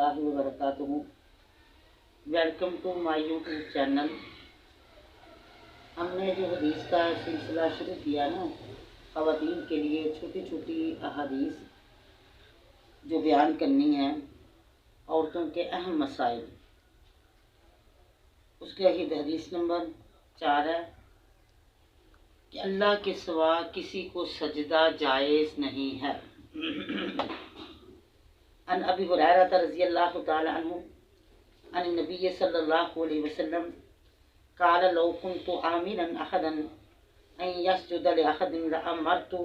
रहमतुल्लाहि व बरकातुहू। Welcome to my YouTube channel. हमने जो हदीस का सिलसिला शुरू किया ना, ख़वातीन के लिए छोटी छोटी अहादीस जो बयान करनी है, औरतों के अहम मसाइल, उसके हदीस नंबर 4 है कि अल्लाह के सिवा किसी को सजदा जायज़ नहीं है। अन अबी हुरैरा रज़ियल्लाहु तआला अन्हु अन नबी सल्लल्लाहु अलैहि वसल्लम क़ाल लौ कुन्तु आमिरन अहदन अन यस्जुद लि अहदिन लअमरतु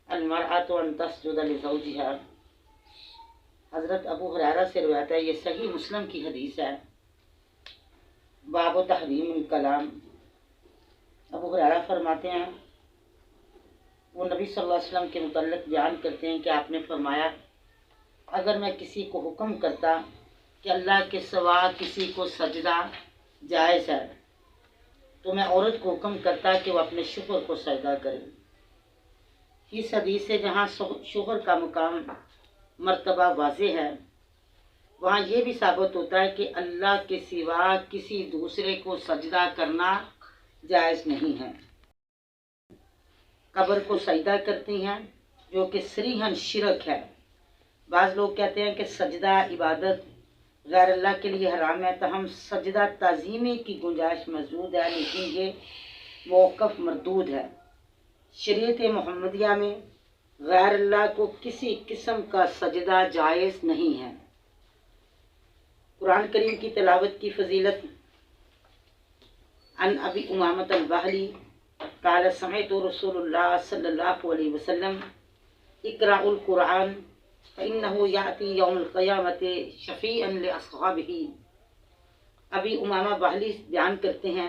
अल मरअतु अन तस्जुद लि ज़ौजिहा। हज़रत अबू हुरैरा से रिवायत है, ये सही मुस्लिम की हदीस है। बाब तहरीमुल कलाम। अबू हुरैरा फरमाते हैं, वो नबी सल्लल्लाहु अलैहि वसल्लम के मुतल्लिक़ बयान करते हैं कि आपने फरमाया, अगर मैं किसी को हुक्म करता कि अल्लाह के सिवा किसी को सजदा जायज़ है, तो मैं औरत को हुक्म करता कि वो अपने शोहर को सजदा करे। इस हदीस से जहाँ शोहर का मुकाम मर्तबा वाज़ेह है, वहाँ ये भी साबित होता है कि अल्लाह के सिवा किसी दूसरे को सजदा करना जायज़ नहीं है। कब्र को सजदा करती हैं, जो कि सरीहन शिरक है। बाज़ लोग कहते हैं कि सजदा इबादत गैर अल्लाह के लिए हराम है, तो हम सजदा ताज़ीमी की गुंजाइश मौजूद है, लेकिन ये मौक़िफ़ मरदूद है। शरीयत मुहम्मदिया में गैर अल्लाह को किसी किस्म का सजदा जायज़ नहीं है। कुरान करीम की तिलावत की फजीलत। अन अबी उमामत अल-बाहली क़ाल समिअतु रसूलुल्लाह सल्लल्लाहु अलैहि वसल्लम इक़राउल कुरान फ़इन्नहु याती यौमुल क़ियामति शफ़ीअन लि अस्हाबिही। अबी उमामा बाहली बयान करते हैं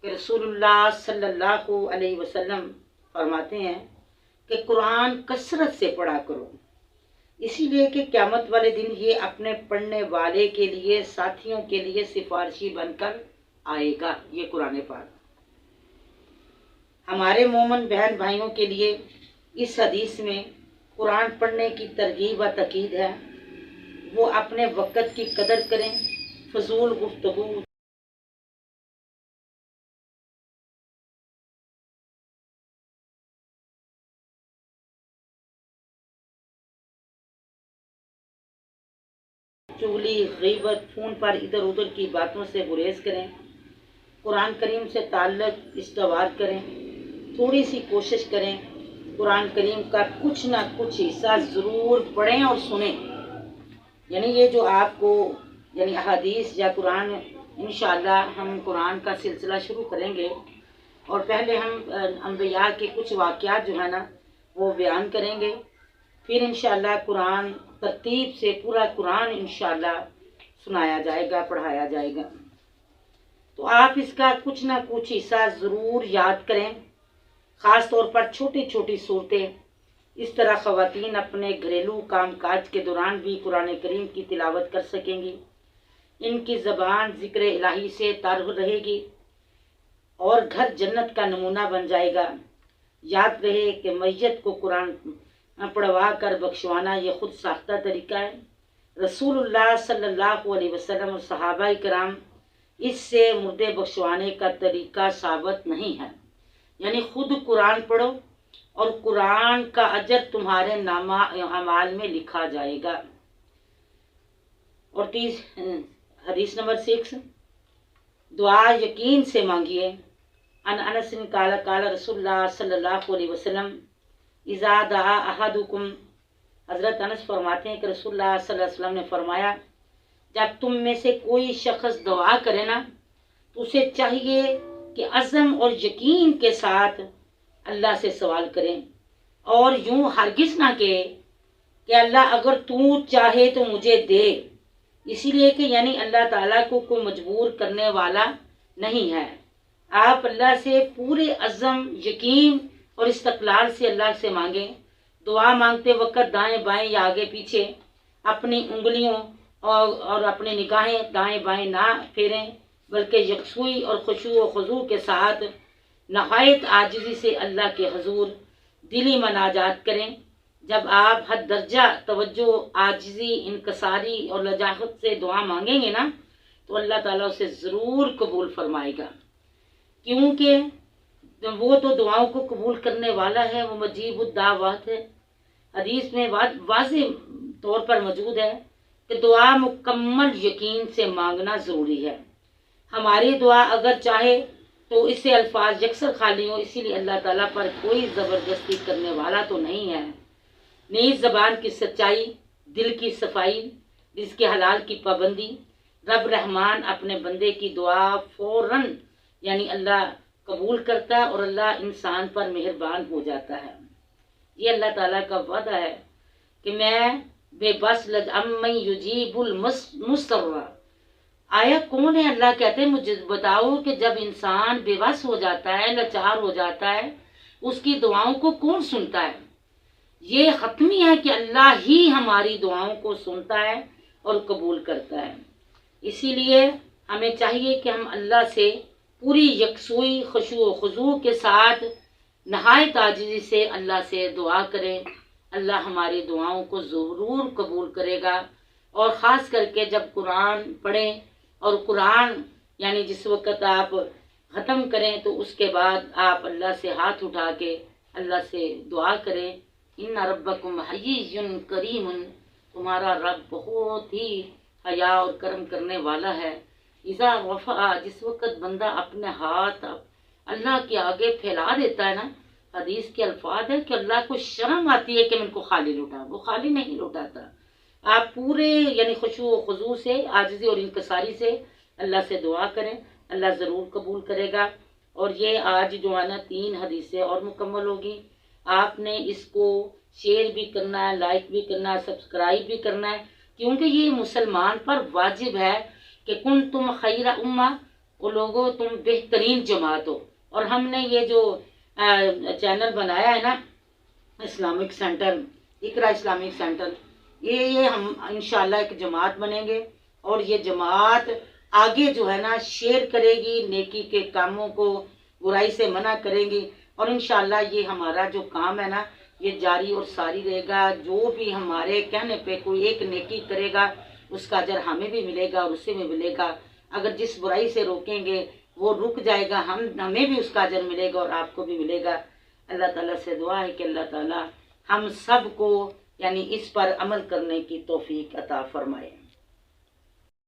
कि रसूलुल्लाह सल्लल्लाहु अलैहि वसल्लम फरमाते हैं कि कुरान कसरत से पढ़ा करो, इसीलिए कि क़यामत वाले दिन ये अपने पढ़ने वाले के लिए, साथियों के लिए सिफारिशी बनकर आएगा। ये कुरान पाक हमारे मोमिन बहन भाइयों के लिए इस हदीस में कुरान पढ़ने की तरगीब व तकीद है। वो अपने वक़्त की कदर करें, फजूल गुफ्तगू चुगली, गीबत, फ़ोन पर इधर उधर की बातों से गुरेज करें। कुरान करीम से ताल्लुक़ इस्तवार करें। थोड़ी सी कोशिश करें, कुरान करीम का कुछ ना कुछ हिस्सा ज़रूर पढ़ें और सुनें। यानी ये जो आपको अहादीस या कुरान, इंशाअल्लाह हम कुरान का सिलसिला शुरू करेंगे और पहले हम अंबिया के कुछ वाक़यात जो है ना वो बयान करेंगे, फिर इंशाअल्लाह कुरान तरतीब से पूरा कुरान इंशाअल्लाह सुनाया जाएगा, पढ़ाया जाएगा। तो आप इसका कुछ ना कुछ हिस्सा ज़रूर याद करें। ख़ास तौर पर छोटी छोटी सूरतें, इस तरह ख़वातीन अपने घरेलू कामकाज के दौरान भी कुरान करीम की तिलावत कर सकेंगी। इनकी ज़बान ज़िक्र इलाही से तारुफ रहेगी और घर जन्नत का नमूना बन जाएगा। याद रहे कि मैयत को कुरान पढ़वा कर बख्शवाना ये खुद साख्ता तरीका है। रसूलुल्लाह सल्लल्लाहु अलैहि वसल्लम और सहाबा किराम इससे मुर्दे बख्शवाने का तरीका साबित नहीं है। यानी खुद कुरान पढ़ो और कुरान का अजर तुम्हारे नामा अमाल में लिखा जाएगा। और हदीस नंबर 6, दुआ यकीन से मांगिए। अन अनस काला काला रसूलुल्लाह सल्लल्लाहु अलैहि वसल्लम इज़ा दआ अहदुकुम। हज़रत अनस फरमाते हैं कि रसूलुल्लाह सल्लल्लाहु अलैहि वसल्लम ने फरमाया, जब तुम में से कोई शख्स दुआ करे ना, तो उसे चाहिए कि अज़म और यकीन के साथ अल्लाह से सवाल करें और यूं हरगिज़ ना कहे कि अल्लाह अगर तू चाहे तो मुझे दे। इसीलिए कि यानी अल्लाह ताला को कोई मजबूर करने वाला नहीं है। आप अल्लाह से पूरे अज़म, यकीन और इस्तक़लाल से अल्लाह से मांगें। दुआ मांगते वक़्त दाएं बाएं या आगे पीछे अपनी उंगलियों और अपनी निगाहें दाएं बाएं ना फेरें, बल्कि यकसुई और खुशू व खुजू के साथ नहायत आजिज़ी से अल्लाह के हुज़ूर दिली मनाजात करें। جب آپ حد درجہ توجہ، عاجزی، انکساری اور لجاجت سے دعا مانگیں گے نا تو اللہ تعالیٰ اسے ضرور قبول فرمائے گا، کیونکہ وہ تو دعاؤں کو قبول کرنے والا ہے، وہ مجیب الدعوات ہے۔ حدیث میں واضح طور پر موجود ہے کہ دعا مکمل یقین سے مانگنا ضروری ہے۔ ہماری دعا اگر چاہے تو اس سے الفاظ یکسر خالی ہوں، اسی لیے اللہ تعالیٰ پر کوئی زبردستی کرنے والا تو نہیں ہے۔ نیز زبان کی سچائی، دل کی صفائی، رزق حلال کی پابندی، رب رحمان اپنے بندے کی دعا فوراً یعنی اللہ قبول کرتا ہے اور اللہ انسان پر مہربان ہو جاتا ہے۔ یہ اللہ تعالیٰ کا وعدہ ہے کہ میں بے بس امن یجیب المضطر۔ آیا کون ہے؟ اللہ کہتے ہیں مجھے بتاؤ کہ جب انسان بے بس ہو جاتا ہے، لاچار ہو جاتا ہے، اس کی دعاؤں کو کون سنتا ہے؟ یہ حتمی ہے کہ اللہ ہی ہماری دعاؤں کو سنتا ہے اور قبول کرتا ہے۔ اسی لیے ہمیں چاہیے کہ ہم اللہ سے پوری یکسوئی، خشوع و خضوع کے ساتھ نہایت عاجزی سے اللہ سے دعا کریں۔ اللہ ہماری دعاؤں کو ضرور قبول کرے گا، اور خاص کر کے جب قرآن پڑھیں اور قرآن یعنی جس وقت آپ ختم کریں تو اس کے بعد آپ اللہ سے ہاتھ اٹھا کے اللہ سے دعا کریں، ان ربکم حیی کریم، تمہارا رب بہت ہی حیا اور کرم کرنے والا ہے۔ اذا رفع، جس وقت بندہ اپنے ہاتھ اللہ کے آگے پھیلا دیتا ہے نا، حدیث کے الفاظ ہے کہ اللہ کو شرم آتی ہے کہ میں ان کو خالی لوٹا، وہ خالی نہیں لوٹاتا۔ آپ پورے یعنی خشوع و خضوع سے، عاجزی اور انکساری سے اللہ سے دعا کریں، اللہ ضرور قبول کرے گا۔ اور یہ آج جو ہے نا 3 حدیثیں اور مکمل ہوگی، آپ نے اس کو شیئر بھی کرنا ہے، لائک بھی کرنا ہے، سبسکرائب بھی کرنا ہے، کیونکہ یہ مسلمان پر واجب ہے کہ کن تم خیر امہ، وہ لوگوں تم بہترین جماعت ہو۔ اور ہم نے یہ جو چینل بنایا ہے نا اسلامک سینٹر، اقرا اسلامک سینٹر، یہ ہم انشاءاللہ ایک جماعت بنیں گے، اور یہ جماعت آگے جو ہے نا شیئر کرے گی، نیکی کے کاموں کو برائی سے منع کرے گی، اور انشاءاللہ یہ ہمارا جو کام ہے نا یہ جاری اور ساری رہے گا۔ جو بھی ہمارے کہنے پہ کوئی ایک نیکی کرے گا اس کا اجر ہمیں بھی ملے گا اور اسے بھی ملے گا، اگر جس برائی سے روکیں گے وہ رک جائے گا، ہمیں بھی اس کا اجر ملے گا اور آپ کو بھی ملے گا۔ اللہ تعالیٰ سے دعا ہے کہ اللہ تعالیٰ ہم سب کو یعنی اس پر عمل کرنے کی توفیق عطا فرمائے۔